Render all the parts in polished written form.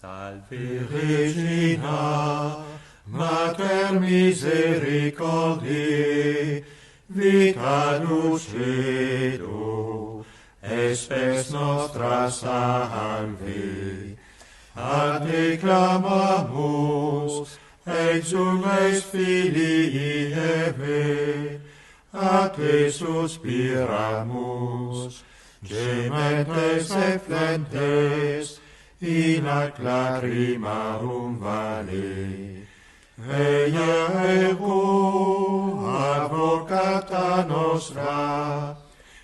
Salve Regina, Mater misericordiae, vita dulcedo, espes nostra salve. A te clamamus, exules filii Eve, a te suspiramus, gementes et flentes, in ac lacrimarum vale. Eia ego, advocata nostra,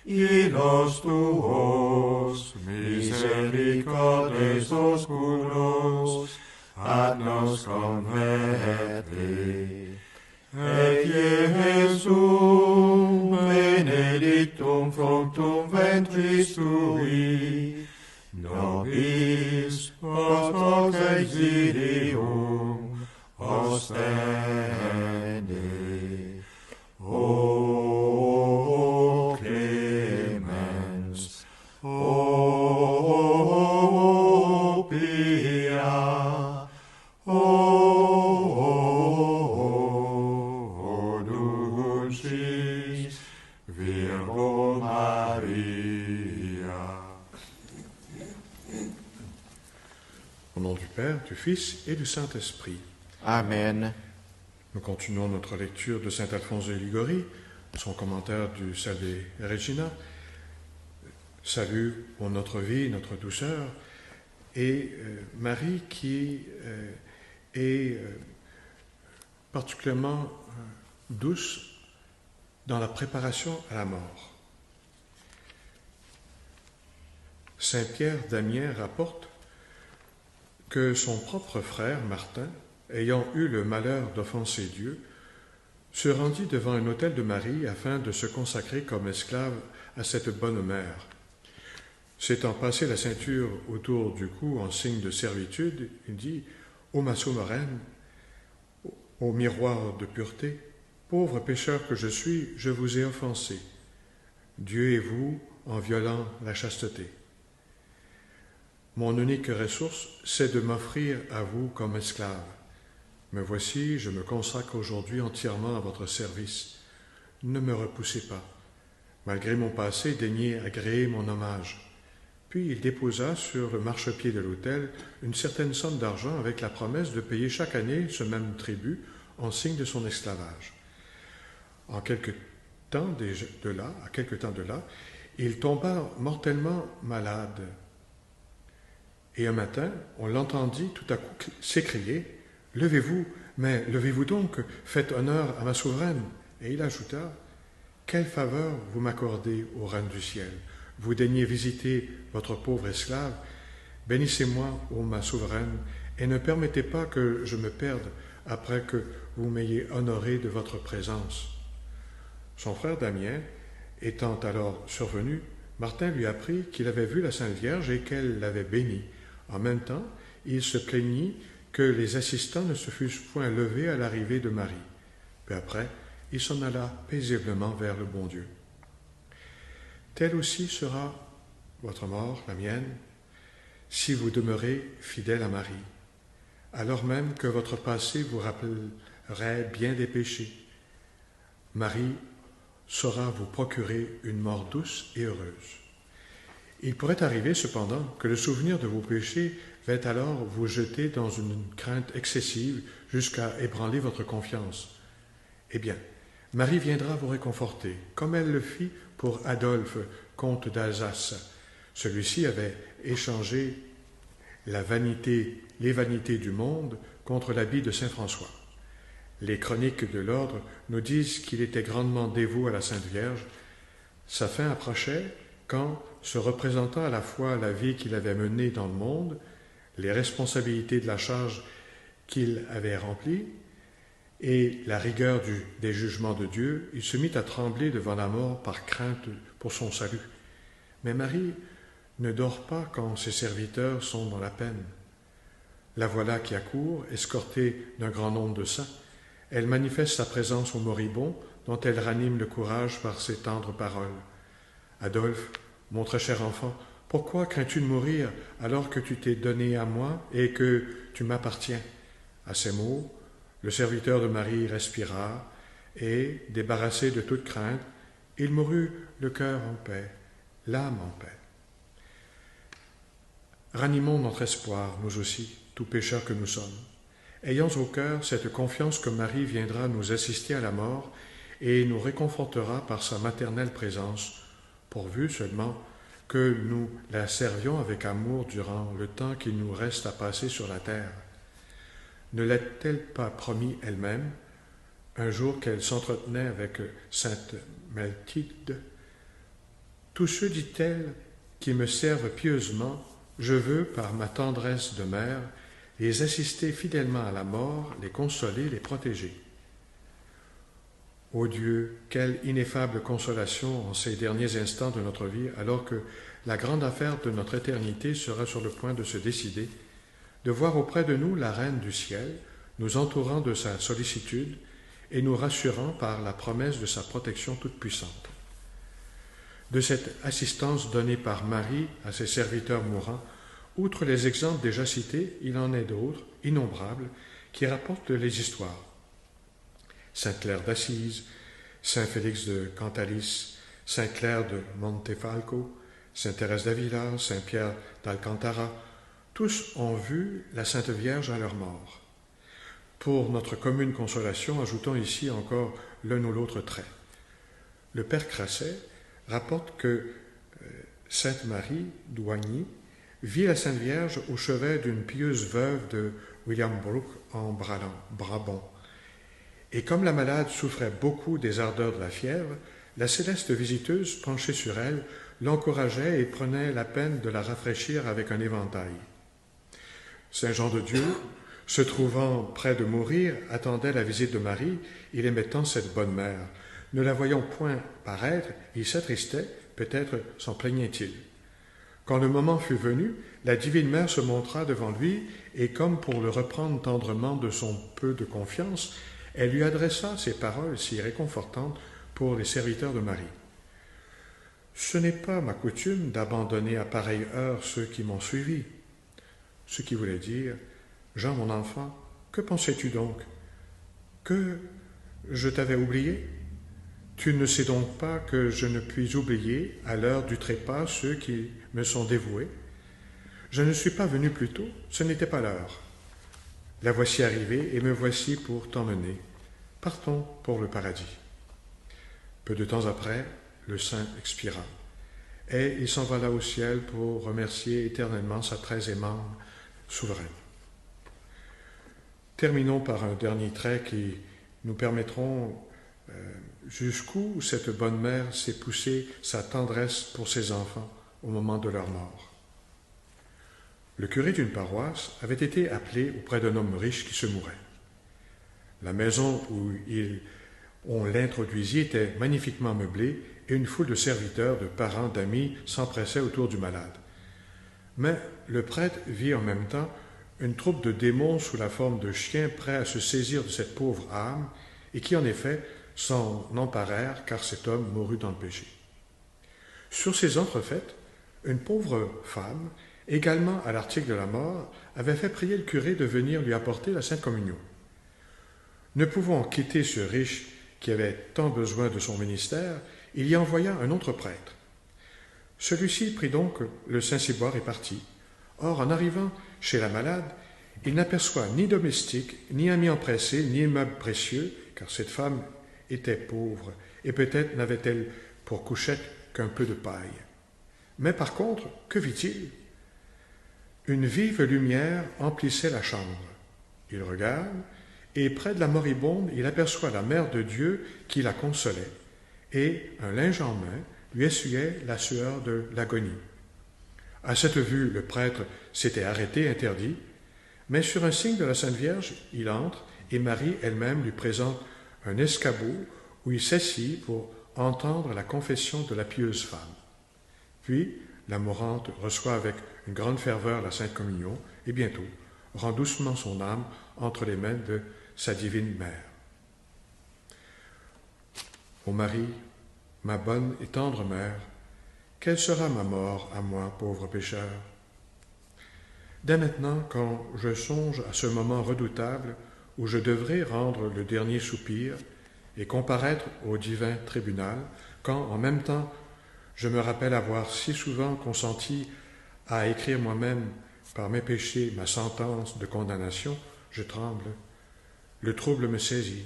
illos tuos, misericordes oscuros, ad nos converte. Et Iesum, benedictum fructum ventris tui, nobis post hoc exilium ostende. O clemens, o pia, o dulcis Virgo Maria. Au nom du Père, du Fils et du Saint-Esprit. Amen. Nous continuons notre lecture de saint Alphonse de Liguori, son commentaire du Salve Regina. Salut pour notre vie, notre douceur, et Marie qui est particulièrement douce dans la préparation à la mort. Saint Pierre d'Amiens rapporte que son propre frère Martin, ayant eu le malheur d'offenser Dieu, se rendit devant un autel de Marie afin de se consacrer comme esclave à cette bonne mère. S'étant passé la ceinture autour du cou en signe de servitude, il dit « Ô ma souveraine, ô miroir de pureté, pauvre pécheur que je suis, je vous ai offensé, Dieu et vous, en violant la chasteté. Mon unique ressource, c'est de m'offrir à vous comme esclave. Me voici, je me consacre aujourd'hui entièrement à votre service. Ne me repoussez pas. Malgré mon passé, daignez agréer mon hommage. » Puis il déposa sur le marchepied de l'autel une certaine somme d'argent avec la promesse de payer chaque année ce même tribut en signe de son esclavage. À quelque temps de là, il tomba mortellement malade. Et un matin, on l'entendit tout à coup s'écrier « Levez-vous, mais levez-vous donc, faites honneur à ma souveraine. » Et il ajouta « Quelle faveur vous m'accordez, ô reine du ciel. Vous daignez visiter votre pauvre esclave. Bénissez-moi, ô ma souveraine, et ne permettez pas que je me perde après que vous m'ayez honoré de votre présence. » Son frère Damien étant alors survenu, Martin lui apprit qu'il avait vu la Sainte Vierge et qu'elle l'avait bénie. En même temps, il se plaignit que les assistants ne se fussent point levés à l'arrivée de Marie. Puis après, il s'en alla paisiblement vers le bon Dieu. Telle aussi sera votre mort, la mienne, si vous demeurez fidèle à Marie, alors même que votre passé vous rappellerait bien des péchés. Marie saura vous procurer une mort douce et heureuse. Il pourrait arriver cependant que le souvenir de vos péchés va alors vous jeter dans une crainte excessive jusqu'à ébranler votre confiance. Eh bien, Marie viendra vous réconforter, comme elle le fit pour Adolphe, comte d'Alsace. Celui-ci avait échangé les vanités du monde contre l'habit de saint François. Les chroniques de l'ordre nous disent qu'il était grandement dévot à la Sainte Vierge. Sa fin approchait quand, se représentant à la fois la vie qu'il avait menée dans le monde, les responsabilités de la charge qu'il avait remplie et la rigueur des jugements de Dieu, il se mit à trembler devant la mort par crainte pour son salut. Mais Marie ne dort pas quand ses serviteurs sont dans la peine. La voilà qui accourt, escortée d'un grand nombre de saints. Elle manifeste sa présence aux moribonds, dont elle ranime le courage par ses tendres paroles. « Adolphe, mon très cher enfant, Pourquoi crains-tu de mourir alors que tu t'es donné à moi et que tu m'appartiens » À ces mots, le serviteur de Marie respira et, débarrassé de toute crainte, il mourut le cœur en paix, l'âme en paix. Ranimons notre espoir, nous aussi, tout pécheurs que nous sommes. Ayons au cœur cette confiance que Marie viendra nous assister à la mort et nous réconfortera par sa maternelle présence, pourvu seulement que nous la servions avec amour durant le temps qu'il nous reste à passer sur la terre. Ne l'a-t-elle pas promis elle-même, un jour qu'elle s'entretenait avec sainte Mathilde ? Tous ceux, dit-elle, qui me servent pieusement, je veux, par ma tendresse de mère, les assister fidèlement à la mort, les consoler, les protéger. Ô Dieu, quelle ineffable consolation en ces derniers instants de notre vie, alors que la grande affaire de notre éternité sera sur le point de se décider, de voir auprès de nous la Reine du ciel, nous entourant de sa sollicitude et nous rassurant par la promesse de sa protection toute-puissante. De cette assistance donnée par Marie à ses serviteurs mourants, outre les exemples déjà cités, il en est d'autres, innombrables, qui rapportent les histoires. Sainte Claire d'Assise, Saint Félix de Cantalis, Sainte Claire de Montefalco, Sainte Thérèse d'Avila, Saint Pierre d'Alcantara, tous ont vu la Sainte Vierge à leur mort. Pour notre commune consolation, ajoutons ici encore l'un ou l'autre trait. Le Père Crasset rapporte que Sainte Marie d'Oigny vit la Sainte Vierge au chevet d'une pieuse veuve de William Brooke en Brabant. Et comme la malade souffrait beaucoup des ardeurs de la fièvre, la céleste visiteuse, penchée sur elle, l'encourageait et prenait la peine de la rafraîchir avec un éventail. Saint Jean de Dieu, se trouvant près de mourir, attendait la visite de Marie, il aimait tant cette bonne mère. Ne la voyant point paraître, il s'attristait, peut-être s'en plaignait-il. Quand le moment fut venu, la divine mère se montra devant lui, et comme pour le reprendre tendrement de son peu de confiance, elle lui adressa ces paroles si réconfortantes pour les serviteurs de Marie. « Ce n'est pas ma coutume d'abandonner à pareille heure ceux qui m'ont suivi. » Ce qui voulait dire, « Jean, mon enfant, que pensais-tu donc? Que je t'avais oublié? Tu ne sais donc pas que je ne puis oublier, à l'heure du trépas, ceux qui me sont dévoués? Je ne suis pas venu plus tôt, ce n'était pas l'heure. La voici arrivée et me voici pour t'emmener. Partons pour le paradis. » Peu de temps après, le saint expira, et il s'envola au ciel pour remercier éternellement sa très aimante souveraine. Terminons par un dernier trait qui nous permettront jusqu'où cette bonne mère s'est poussée sa tendresse pour ses enfants au moment de leur mort. Le curé d'une paroisse avait été appelé auprès d'un homme riche qui se mourait. La maison où on l'introduisit était magnifiquement meublée et une foule de serviteurs, de parents, d'amis s'empressaient autour du malade. Mais le prêtre vit en même temps une troupe de démons sous la forme de chiens prêts à se saisir de cette pauvre âme et qui, en effet, s'en emparèrent car cet homme mourut dans le péché. Sur ces entrefaites, une pauvre femme, également à l'article de la mort, avait fait prier le curé de venir lui apporter la Sainte Communion. Ne pouvant quitter ce riche qui avait tant besoin de son ministère, il y envoya un autre prêtre. Celui-ci prit donc le Saint-Ciboire et partit. Or, en arrivant chez la malade, il n'aperçoit ni domestique, ni ami empressé, ni meubles précieux, car cette femme était pauvre, et peut-être n'avait-elle pour couchette qu'un peu de paille. Mais par contre, que vit-il? Une vive lumière emplissait la chambre. Il regarde, et près de la moribonde, il aperçoit la Mère de Dieu qui la consolait, et, un linge en main, lui essuyait la sueur de l'agonie. À cette vue, le prêtre s'était arrêté, interdit, mais sur un signe de la Sainte Vierge, il entre, et Marie elle-même lui présente un escabeau où il s'assit pour entendre la confession de la pieuse femme. Puis, la mourante reçoit avec une grande ferveur la Sainte Communion, et bientôt rend doucement son âme entre les mains de sa divine mère. Ô Marie, ma bonne et tendre mère, quelle sera ma mort à moi, pauvre pécheur? Dès maintenant, quand je songe à ce moment redoutable où je devrais rendre le dernier soupir et comparaître au divin tribunal, quand, en même temps, je me rappelle avoir si souvent consenti à écrire moi-même par mes péchés ma sentence de condamnation, je tremble. Le trouble me saisit,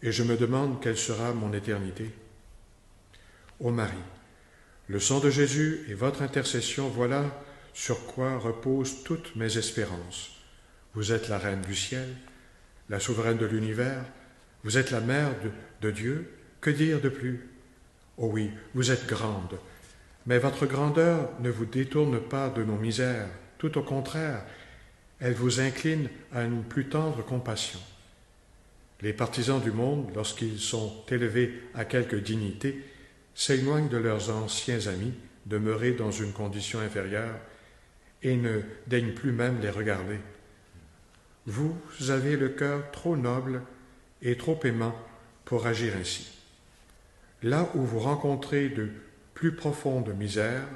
et je me demande quelle sera mon éternité. Ô Marie, le sang de Jésus et votre intercession, voilà sur quoi reposent toutes mes espérances. Vous êtes la reine du ciel, la souveraine de l'univers, vous êtes la mère de Dieu, que dire de plus? Oh oui, vous êtes grande, mais votre grandeur ne vous détourne pas de nos misères, tout au contraire, elle vous incline à une plus tendre compassion. Les partisans du monde, lorsqu'ils sont élevés à quelque dignité, s'éloignent de leurs anciens amis, demeurés dans une condition inférieure, et ne daignent plus même les regarder. Vous avez le cœur trop noble et trop aimant pour agir ainsi. Là où vous rencontrez de plus profondes misères,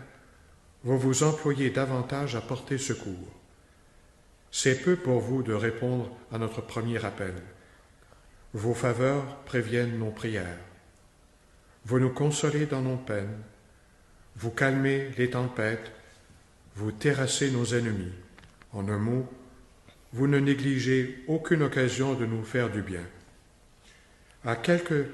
vous vous employez davantage à porter secours. C'est peu pour vous de répondre à notre premier appel. Vos faveurs préviennent nos prières. Vous nous consolez dans nos peines, vous calmez les tempêtes, vous terrassez nos ennemis. En un mot, vous ne négligez aucune occasion de nous faire du bien. À quelque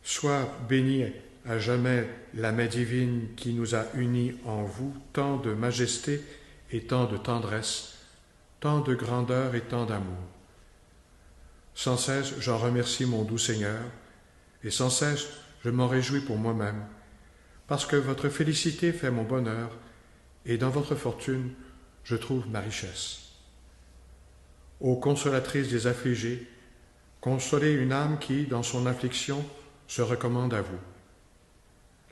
soit bénie à jamais la main divine qui nous a unis en vous, tant de majesté et tant de tendresse, tant de grandeur et tant d'amour. Sans cesse, j'en remercie mon doux Seigneur, et sans cesse, je m'en réjouis pour moi-même, parce que votre félicité fait mon bonheur, et dans votre fortune, je trouve ma richesse. Ô consolatrice des affligés, consolez une âme qui, dans son affliction, se recommande à vous.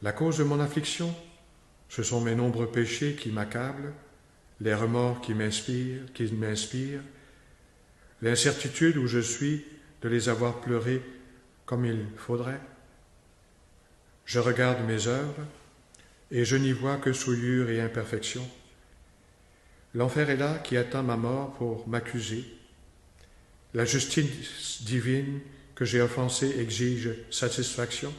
La cause de mon affliction, ce sont mes nombreux péchés qui m'accablent, les remords qui m'inspirent, l'incertitude où je suis de les avoir pleurés comme il faudrait. Je regarde mes œuvres et je n'y vois que souillure et imperfection. L'enfer est là qui attend ma mort pour m'accuser. La justice divine que j'ai offensée exige satisfaction.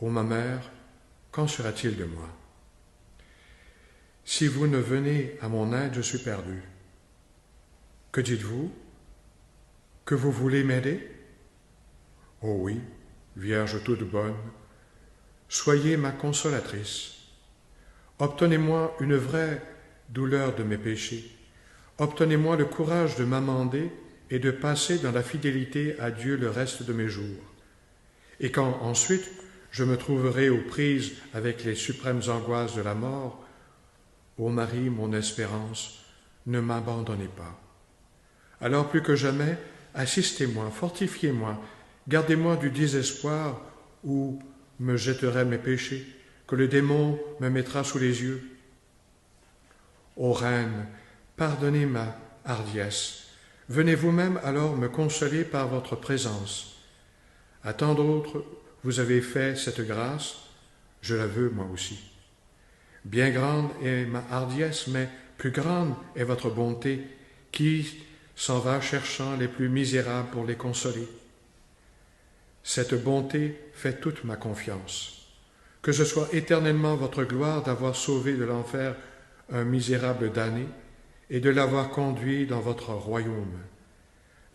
Ô ma mère, qu'en sera-t-il de moi? Si vous ne venez à mon aide, je suis perdu. Que dites-vous? Que vous voulez m'aider? Oh oui, Vierge toute bonne, soyez ma consolatrice. Obtenez-moi une vraie douleur de mes péchés. Obtenez-moi le courage de m'amender et de passer dans la fidélité à Dieu le reste de mes jours. Et quand ensuite je me trouverai aux prises avec les suprêmes angoisses de la mort, ô Marie, mon espérance, ne m'abandonnez pas. Alors plus que jamais, assistez-moi, fortifiez-moi, gardez-moi du désespoir où me jetteraient mes péchés, que le démon me mettra sous les yeux. Ô Reine, pardonnez ma hardiesse, venez vous-même alors me consoler par votre présence. À tant d'autres, vous avez fait cette grâce, je la veux moi aussi. Bien grande est ma hardiesse, mais plus grande est votre bonté, qui s'en va cherchant les plus misérables pour les consoler. Cette bonté fait toute ma confiance. Que ce soit éternellement votre gloire d'avoir sauvé de l'enfer un misérable damné et de l'avoir conduit dans votre royaume.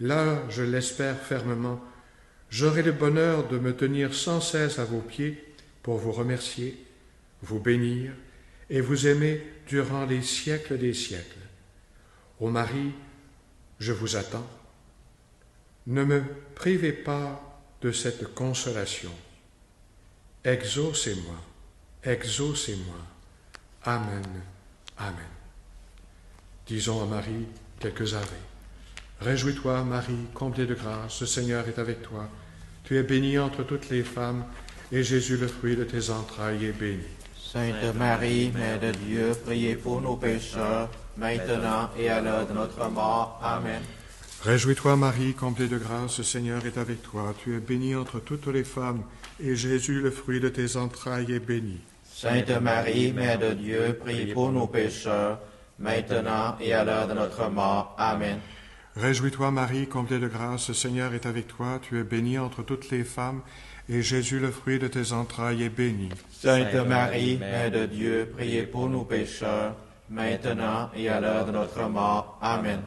Là, je l'espère fermement, j'aurai le bonheur de me tenir sans cesse à vos pieds pour vous remercier, vous bénir et vous aimer durant les siècles des siècles. Ô Marie, je vous attends. Ne me privez pas de cette consolation. Exaucez-moi, exaucez-moi. Amen, amen. Disons à Marie quelques ave. Réjouis-toi, Marie, comblée de grâce, le Seigneur est avec toi. Tu es bénie entre toutes les femmes, et Jésus, le fruit de tes entrailles, est béni. Sainte Marie, Mère de Dieu, priez pour nos pécheurs, maintenant et à l'heure de notre mort. Amen. Réjouis-toi, Marie, comblée de grâce, le Seigneur est avec toi. Tu es bénie entre toutes les femmes, et Jésus, le fruit de tes entrailles, est béni. Sainte Marie, Mère de Dieu, priez pour nous pécheurs, maintenant et à l'heure de notre mort. Amen. Réjouis-toi, Marie, comblée de grâce, le Seigneur est avec toi. Tu es bénie entre toutes les femmes, et Jésus, le fruit de tes entrailles, est béni. Sainte Marie, Mère de Dieu, priez pour nous pécheurs, maintenant et à l'heure de notre mort. Amen.